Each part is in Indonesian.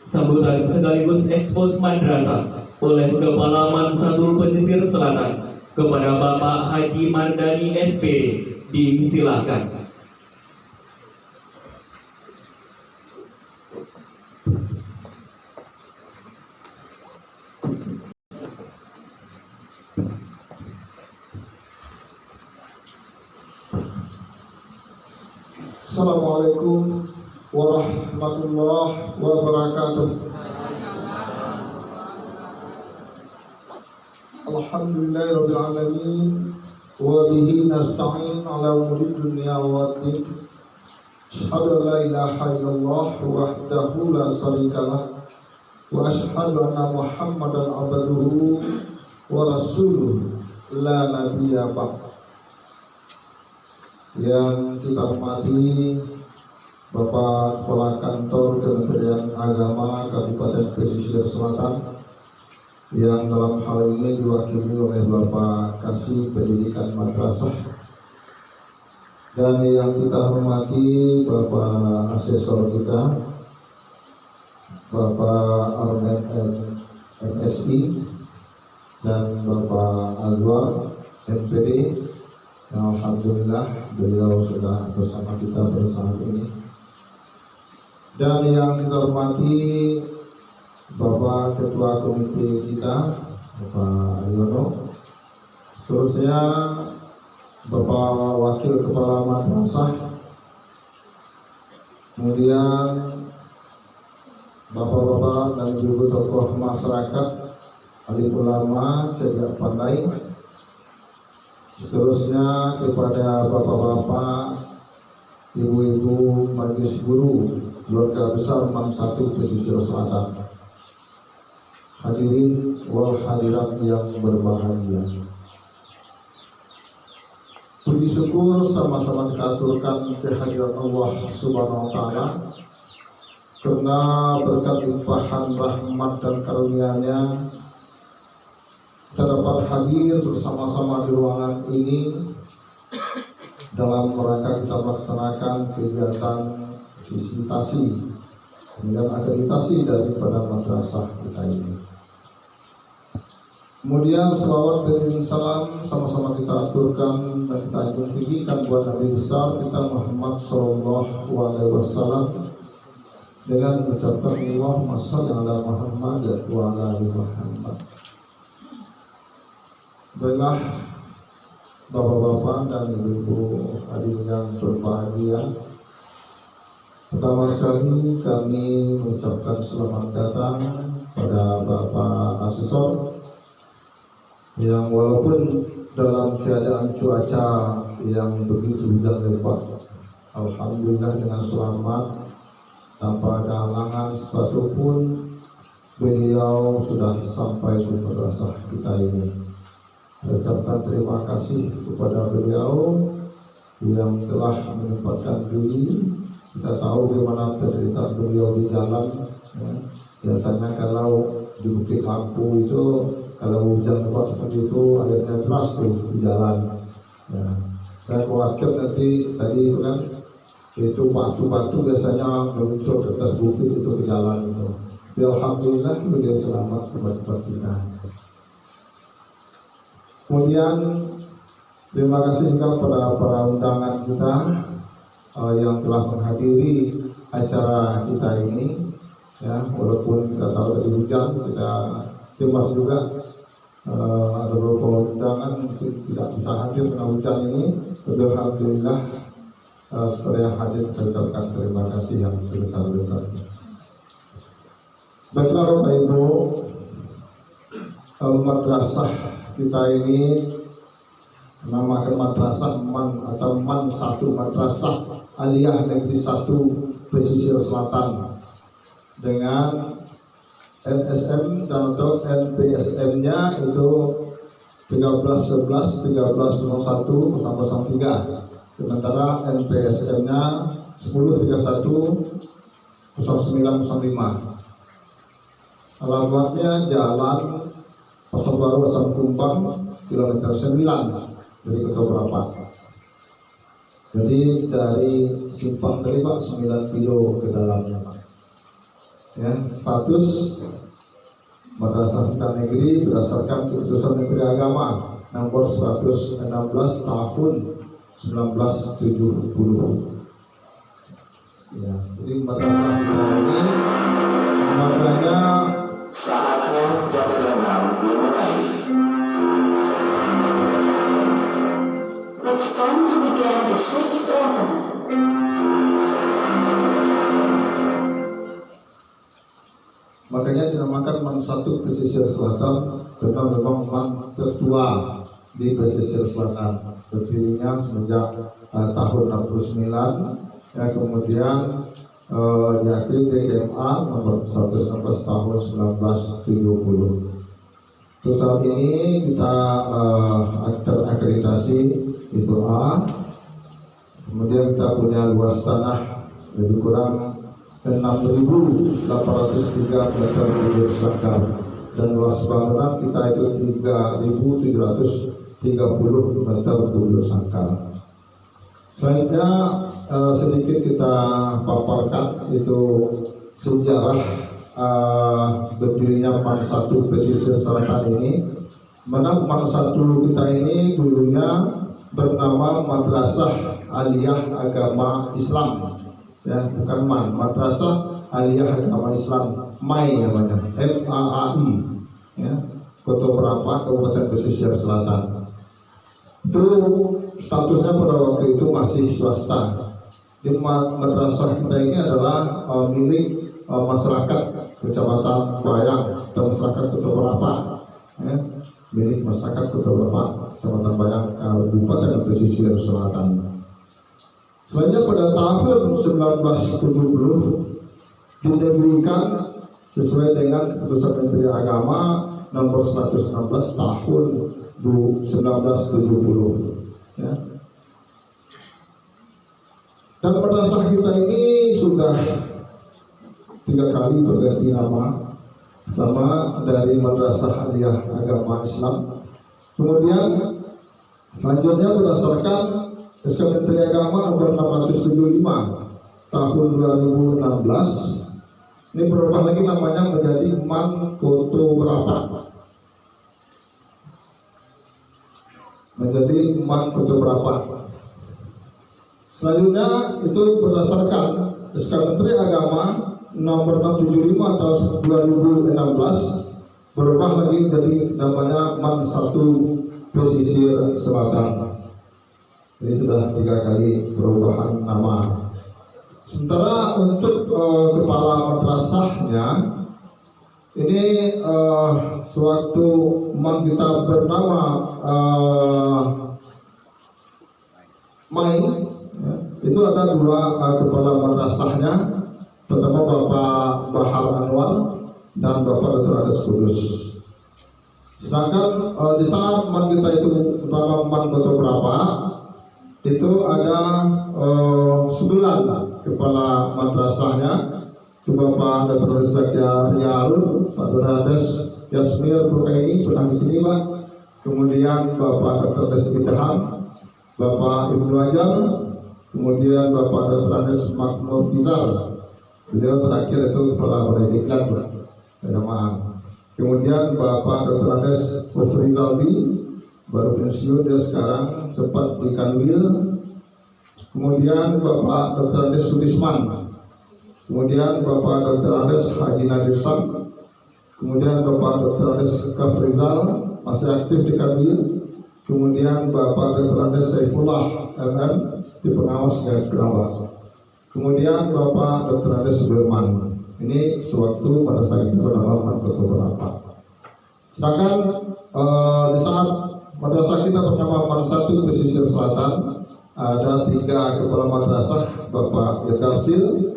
Sambutan sekaligus ekspos madrasah oleh Kepala Mansatul Pesisir Selatan kepada Bapak Haji Mardani SPD disilakan. Assalamualaikum warahmatullahi wabarakatuh. Alhamdulillahirabbil alamin wa bihi nasta'in ala umuri dunya waddin. Asyhadu an la ilaha illallah wahdahu la syarikalah wa asyhadu anna Muhammadan abduhu wa rasuluh la nabiyya ba'd. Yang kita hormati Bapak Kepala Kantor Kementerian Agama Kabupaten Pesisir Selatan, yang dalam hal ini diwakili oleh Bapak Kasih Pendidikan Madrasah, dan yang kita hormati Bapak Asesor kita, Bapak Armen MSI, dan Bapak Azwar MPD. Alhamdulillah beliau sudah bersama kita pada saat ini. Dan yang kita hormati Bapak Ketua Komite kita, Bapak Aryono, seterusnya Bapak Wakil Kepala Madrasah, kemudian Bapak-bapak dan ibu tokoh masyarakat, alim ulama, cedak pandai, seterusnya kepada bapak-bapak, ibu-ibu, majelis guru, keluarga besar MAN 1 Pesisir Selatan, hadirin wal hadirat yang berbahagia. Puji syukur sama-sama kita aturkan kehadiran Allah Subhanahu wa Ta'ala, karena berkat limpahan rahmat dan karunia-Nya kita dapat hadir bersama-sama di ruangan ini dalam rangka kita melaksanakan kegiatan visitasi dan akreditasi daripada madrasah kita ini. Kemudian selawat dan salam sama-sama kita aturkan dan kita junjung tinggikan buat Nabi besar kita Muhammad Sallallahu Alaihi Wasallam dengan mengucapkan Allahumma shalli ala Muhammad wa ala ali Muhammad. Baiklah bapak-bapak dan ibu-ibu hadirin yang berbahagia, pertama sekali kami mengucapkan selamat datang pada Bapak Asesor yang walaupun dalam keadaan cuaca yang begitu hujan lebat, alhamdulillah dengan selamat tanpa ada halangan satupun beliau sudah sampai di madrasah kita ini. Ucapkan terima kasih kepada beliau yang telah menyempatkan diri. Kita tahu bagaimana penderitaan beliau di jalan, ya. Biasanya kalau di Bukit Lampu itu kalau hujan lebat seperti itu airnya deras tuh di jalan, ya. Saya khawatir nanti tadi itu kan itu batu-batu biasanya meluncur ke atas bukit itu ke jalan itu. Alhamdulillah beliau selamat cepat-cepat kita. Kemudian terima kasih juga kepada para undangan kita yang telah menghadiri acara kita ini, ya, walaupun kita tahu tadi hujan, kita cemas juga ada beberapa undangan mungkin tidak bisa hadir karena hujan ini. Tapi alhamdulillah kepada yang hadir kita ucapkan terima kasih yang sebesar-besarnya. Baiklah Bapak Ibu, madrasah kita ini namakan madrasah MAN atau MAN 1, Madrasah Aliyah Negeri 1 Pesisir Selatan, dengan NSM dan atau NPSM-nya itu 1311 1301 003, sementara NPSM-nya 1031 0905. Alamatnya Jalan Pasar Baru Asam Kumbang kilometer 9 dari Ketoprak. Jadi dari simpang tadi Pak 9 kilo ke dalamnya Pak. ya, status madrasah kita negeri berdasarkan keputusan Menteri Agama nomor 116 tahun 1970. Ya, jadi madrasah kita ini makanya saatnya jam 6 dimulai. It's time to begin the sixth orphan. Makanya dinamakan MAN 1 Pesisir Selatan karena memang MAN tertua di pesisir selatan, berdirinya semenjak tahun 69, ya, kemudian diakhiri DGMA nomor 116 tahun 1970. Terus saat ini kita terakreditasi itu A, kemudian kita punya luas tanah lebih kurang 6.803 meter kubik sangkar dan luas bangunan kita itu 3.730 meter kubik sangkar. Selanjutnya sedikit kita paparkan itu sejarah berdirinya MAN 1 Pesisir Selatan ini. MAN 1 kita ini dulunya bernama Madrasah Aliyah Agama Islam, ya, bukan MAN, Madrasah Aliyah Agama Islam, MAI namanya, MAAI, ya, Kota Berapa, Kabupaten Pesisir Selatan. Itu statusnya pada waktu itu masih swasta. Di madrasah kita ini adalah milik masyarakat Kecamatan Bayang atau masyarakat Kota Berapa, ya, milik masyarakat Kota Berapa, Kecamatan Bayang, Kabupaten Pesisir Selatan. Selanjutnya pada tahun 1970 didirikan sesuai dengan keputusan Menteri Agama nomor 116 tahun 1970, ya. Dan madrasah kita ini sudah 3 kali berganti nama. Pertama dari Madrasah Aliyah Agama Islam, kemudian selanjutnya berdasarkan SK Menteri Agama nomor 675 tahun 2016 ini berubah lagi namanya menjadi MAN Kota Berapa, menjadi MAN Kota Berapa. Selanjutnya itu berdasarkan SK Menteri Agama nomor 675 tahun 2016 berubah lagi menjadi namanya MAN 1 Pesisir Selatan. Ini sudah 3 kali perubahan nama. Sementara untuk kepala madrasahnya ini suatu MAN kita bernama MAI, ya, itu ada 2 kepala madrasahnya. Pertama Bapak Bahar Anwar dan Bapak Dr. Ades Kudus. Sedangkan di saat MAN kita itu bernama MAN Kota Berapa, itu ada 9 kepala madrasahnya. Itu Bapak Dr. Zakia Riarun, Pak Dr. Ades Yasmir Bukaini pernah di sini, Pak. Kemudian Bapak Dr. Ades Idham, Bapak Ibnu Ajar, kemudian Bapak Dr. Ades Makmur Fizar. Beliau terakhir itu kepala Balai Diklat, Pak. Kemudian Bapak Dr. Ades Ufrizaldi, baru pensiun, dia sekarang sempat di Kanwil. Kemudian Bapak Dr. Ades Sulisman, kemudian Bapak Dr. Ades Haji Nadir Sam, kemudian Bapak Dr. Ades Kafrizal masih aktif di Kanwil, kemudian Bapak Dr. Ades Saifullah MM di pengawas dan pengawas, kemudian Bapak Dr. Ades Sulaiman. Ini sewaktu pada saat itu bernama MAN Kota Berapa. Sedangkan di saat madrasah kita bernama MAN 1 Pesisir Selatan, ada 3 kepala madrasah, Bapak Yedarsil,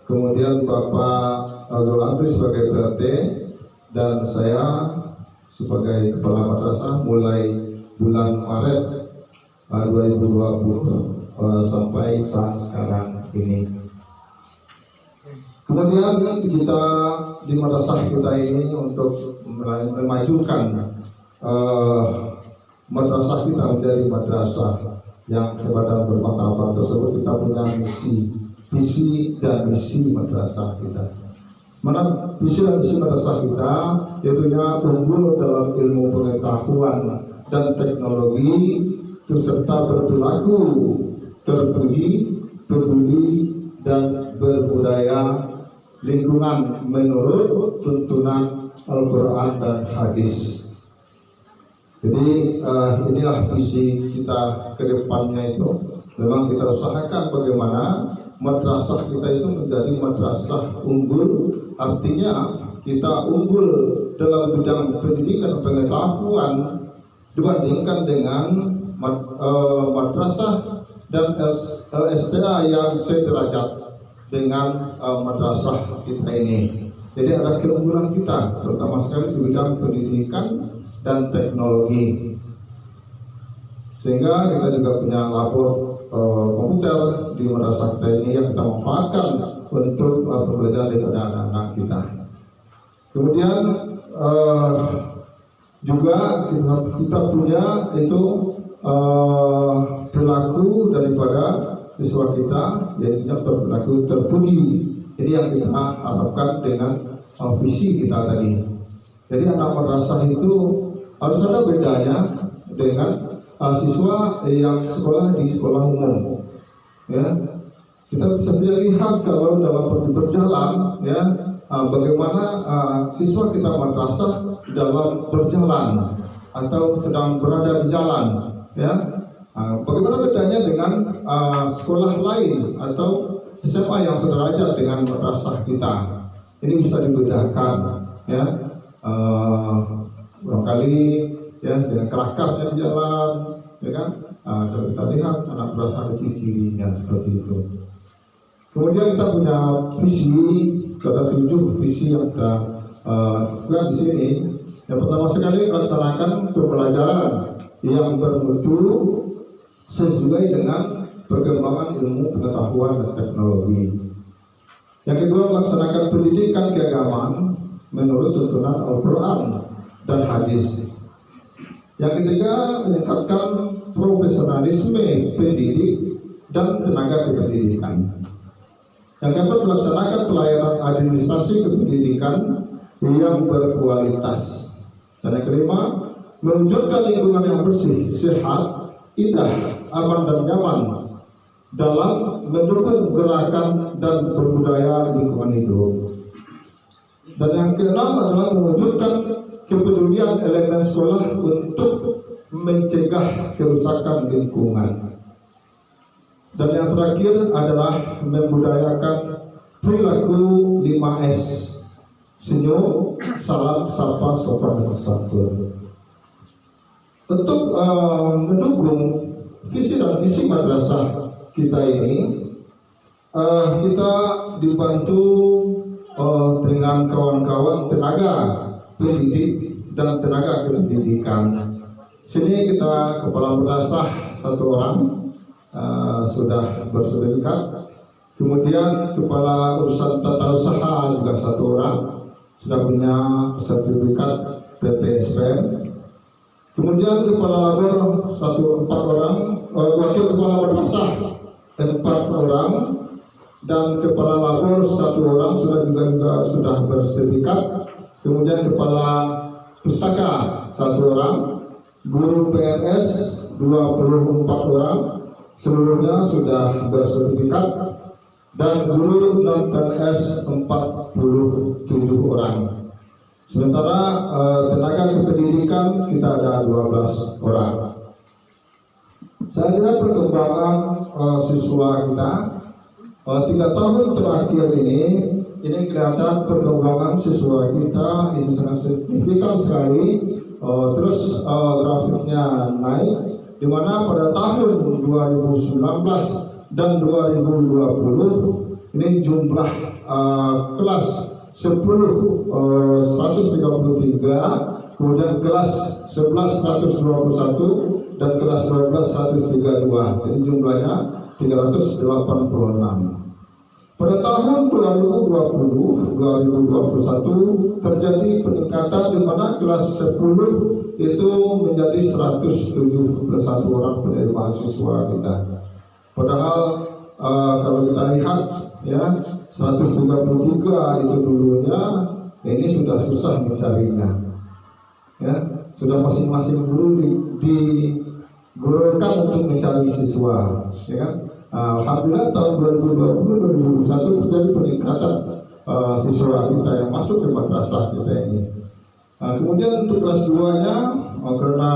kemudian Bapak Abdul Andri sebagai PLT, dan saya sebagai kepala madrasah mulai bulan Maret 2020 sampai saat sekarang ini. Kemudian kita di madrasah kita ini untuk memajukan madrasah kita menjadi madrasah yang hebat dan bermartabat tersebut, kita punya visi dan misi madrasah kita. Mana visi dan misi madrasah kita yaitunya unggul dalam ilmu pengetahuan dan teknologi serta berperilaku terpuji, peduli dan berbudaya lingkungan menurut tuntunan Al-Quran dan hadis. Jadi inilah visi kita ke depannya itu. Memang kita usahakan bagaimana madrasah kita itu menjadi madrasah unggul, artinya kita unggul dalam bidang pendidikan pengetahuan dibandingkan dengan madrasah dan STA yang sederajat dengan madrasah kita ini. Jadi ada keunggulan kita, terutama sekali di bidang pendidikan dan teknologi. Sehingga kita juga punya labor komputer di madrasah kita ini yang kita manfaatkan untuk pembelajaran daripada anak-anak kita. Kemudian juga kita punya itu perilaku daripada siswa kita, yaitu perilaku terpuji. Jadi yang kita harapkan dengan visi kita tadi. Jadi anak madrasah itu harus ada bedanya dengan siswa yang sekolah di sekolah umum. Ya, kita bisa lihat kalau dalam berjalan, ya, bagaimana siswa kita madrasah dalam berjalan atau sedang berada di jalan, ya. Bagaimana bedanya dengan sekolah lain atau SMA yang sederajat dengan madrasah kita? Ini bisa dibedakan, ya. Barangkali ya dengan kelakar di jalan, ya kan? Kalau kita lihat anak madrasah ada ciri-cirinya seperti itu. Kemudian kita punya visi, ada 7 visi yang kita lihat di sini. Yang pertama sekali melaksanakan pembelajaran yang bermutu sesuai dengan perkembangan ilmu pengetahuan dan teknologi. Yang kedua, melaksanakan pendidikan keagamaan menurut tuntunan Al-Quran dan hadis. Yang ketiga, meningkatkan profesionalisme pendidik dan tenaga kependidikan. Yang keempat, melaksanakan pelayanan administrasi kependidikan yang berkualitas. Dan yang kelima, mewujudkan lingkungan yang bersih, sehat, indah, aman dan nyaman dalam mendukung gerakan dan berbudaya lingkungan hidup. Dan yang keenam adalah mewujudkan kepedulian elemen sekolah untuk mencegah kerusakan lingkungan. Dan yang terakhir adalah membudayakan perilaku 5S: senyum, salam, sapa, sopan, dan santun. Untuk mendukung visi dan misi madrasah kita ini, kita dibantu dengan kawan-kawan tenaga pendidik dan tenaga kependidikan. Sini kita kepala madrasah 1 orang sudah bersertifikat. Kemudian kepala urusan tata usaha juga 1 orang sudah punya sertifikat PPSPM. Kemudian kepala labor 4 orang, wakil kepala madrasah 4 orang, dan kepala labor 1 orang sudah bersertifikat. Kemudian kepala pustaka 1 orang, guru PNS 24 orang, seluruhnya sudah bersertifikat, dan guru non PNS 47 orang. Sementara tenaga kependidikan kita ada 12 orang. Saya kira perkembangan siswa kita 3 tahun terakhir ini kelihatan perkembangan siswa kita ini sangat signifikan sekali. Terus grafiknya naik, di mana pada tahun 2019 dan 2020 ini jumlah kelas 10 133, kemudian kelas 11 121, dan kelas 12 132. Jadi jumlahnya 386. Pada tahun 2020-2021 terjadi peningkatan di mana kelas 10 itu menjadi 171 orang penerima siswa kita. Padahal kalau kita lihat ya 133 itu dulunya, ini sudah susah mencarinya, ya sudah masing-masing guru digurulkan untuk mencari siswa, ya kan. Alhamdulillah tahun 2020-2021 terjadi peningkatan siswa kita yang masuk ke madrasah kita ini. Kemudian untuk kelas 2-nya karena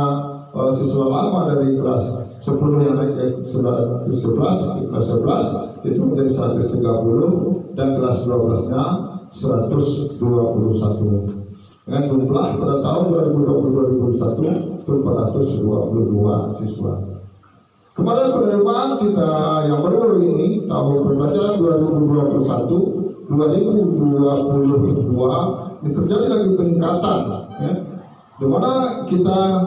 siswa lama dari kelas 10 yang naik ke kelas 11 itu menjadi 130 dan kelas 12-nya 121. Dengan jumlah pada tahun 2020-2021 itu 422 siswa. Kemarin penerimaan kita yang baru ini tahun pembelajaran 2021-2022 ini terjadi lagi peningkatan, ya, di mana kita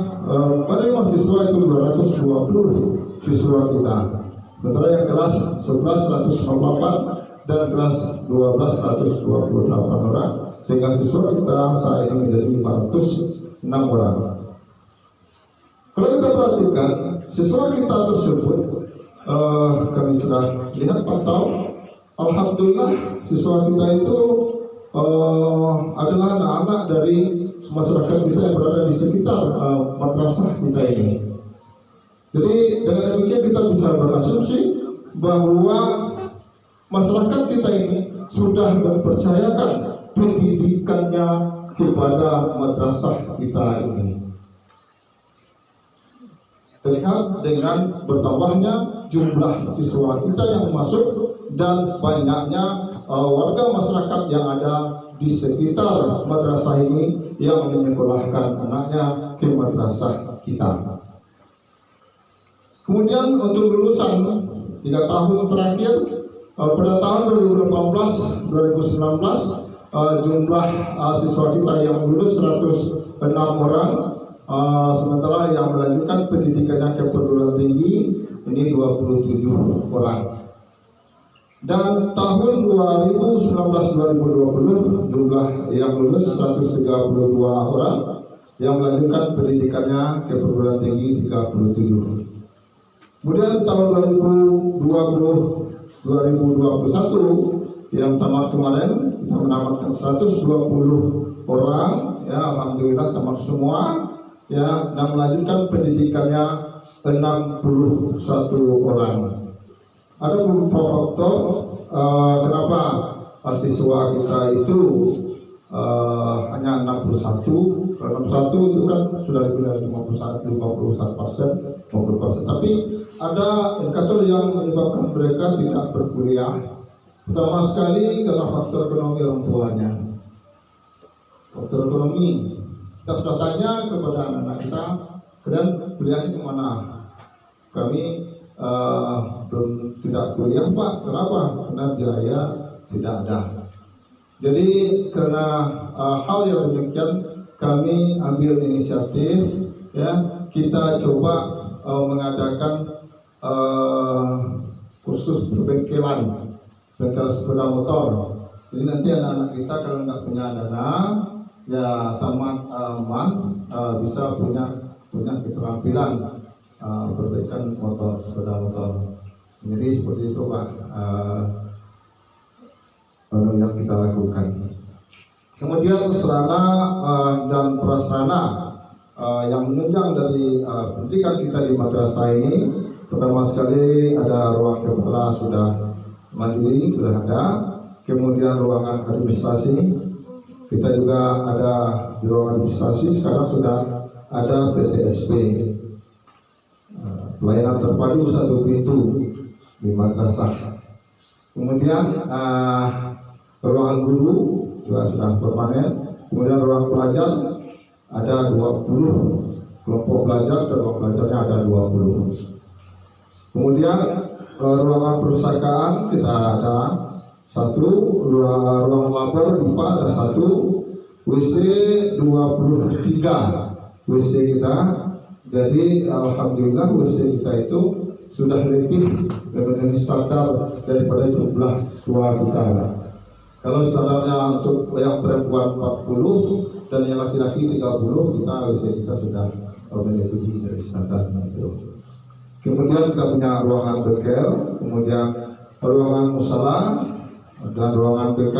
menerima siswa itu 220 siswa kita. Sementara yang kelas 11 154 dan kelas 12 128 orang, sehingga siswa kita saat ini menjadi 506 orang. Kalau kita perhatikan siswa kita tersebut, kami sudah lihat pantau, alhamdulillah siswa kita itu adalah anak-anak dari masyarakat kita yang berada di sekitar madrasah kita ini. Jadi dengan demikian kita bisa berasumsi bahwa masyarakat kita ini sudah mempercayakan pendidikannya kepada madrasah kita ini. Terlihat dengan bertambahnya jumlah siswa kita yang masuk dan banyaknya warga masyarakat yang ada di sekitar madrasah ini yang menyekolahkan anaknya ke madrasah kita. Kemudian untuk lulusan 3 tahun terakhir pada tahun 2018-2019 jumlah siswa kita yang lulus 106 orang, sementara yang melanjutkan pendidikannya ke perguruan tinggi ini 27 orang. Dan tahun 2019-2020 jumlah yang lulus 132 orang, yang melanjutkan pendidikannya ke perguruan tinggi 37. Kemudian tahun 2021 yang tamat kemarin kita menamatkan 120 orang, ya alhamdulillah tamat semua, ya, dan melanjutkan pendidikannya 61 orang. Ada beberapa faktor kenapa siswa kita itu hanya 61. Kalau 61 itu kan sudah lebih dari 51%, tapi ada indikator yang menyebabkan mereka tidak berkuliah. Pertama sekali karena faktor ekonomi orang tuanya. Faktor ekonomi, kita sudah tanya kepada anak-anak kita, kemudian kuliahnya kemana? Kami belum tidak kuliah Pak. Kenapa? Karena biaya tidak ada. Jadi karena hal yang demikian kami ambil inisiatif, ya, kita coba mengadakan kursus berbengkelan, bengkel sepeda motor. Jadi nanti anak-anak kita kalau nggak punya dana, ya tamat bisa punya keterampilan perbaikan motor, sepeda motor. Jadi seperti itu Pak, yang kita lakukan. Kemudian sarana dan prasarana yang menunjang dari pendidikan kita di madrasah ini, pertama sekali ada ruang kepala sudah mandiri, sudah ada. Kemudian ruangan administrasi, kita juga ada di ruangan administrasi sekarang sudah ada PTSP, pelayanan terpadu satu pintu di madrasah. Kemudian ruangan guru juga sudah permanen. Kemudian ruang pelajar ada 20 kelompok pelajar, dan kelompok pelajarnya ada 20. Kemudian ruangan perpustakaan kita ada 1, ruang labor IPA ada 1, WC 23 WC kita. Jadi alhamdulillah WC kita itu sudah lebih memenuhi standar daripada jumlah siswa kita. Kalau standarnya untuk yang perempuan 40 dan yang laki-laki 30, kita sudah memenuhi dari standar itu. Kemudian kita punya ruangan bengkel, kemudian ruangan musala, dan ruangan PK,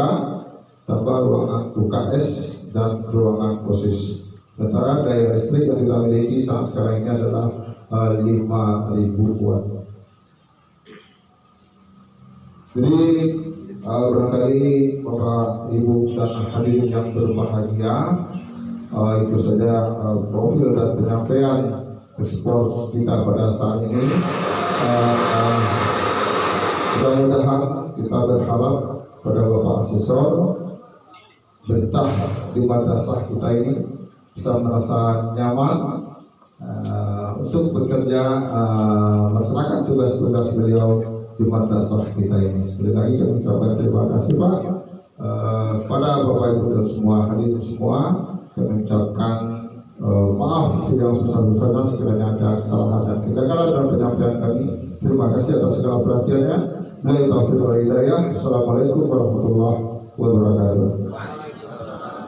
tambah ruangan UKS dan ruangan OSIS. Sementara daya listrik yang kita miliki saat sekarang ini adalah 5.000 watt. Jadi barangkali Bapak, Ibu dan hadirin yang berbahagia, itu saja profil dan penyampaian ekspor kita pada saat ini. Mudah-mudahan kita berharap pada Bapak Asesor betah di madrasah kita ini bisa merasa nyaman untuk bekerja melaksanakan tugas-tugas beliau di madrasah kita ini. Sekali lagi kami ucapkan terima kasih Pak pada Bapak Ibu dan semua hadirin semua. Kami ucapkan maaf yang sebesar-besarnya sekiranya ada kesalahan dan kegagalan dalam penyampaian kami. Terima kasih atas segala perhatiannya. Assalamualaikum warahmatullahi wabarakatuh.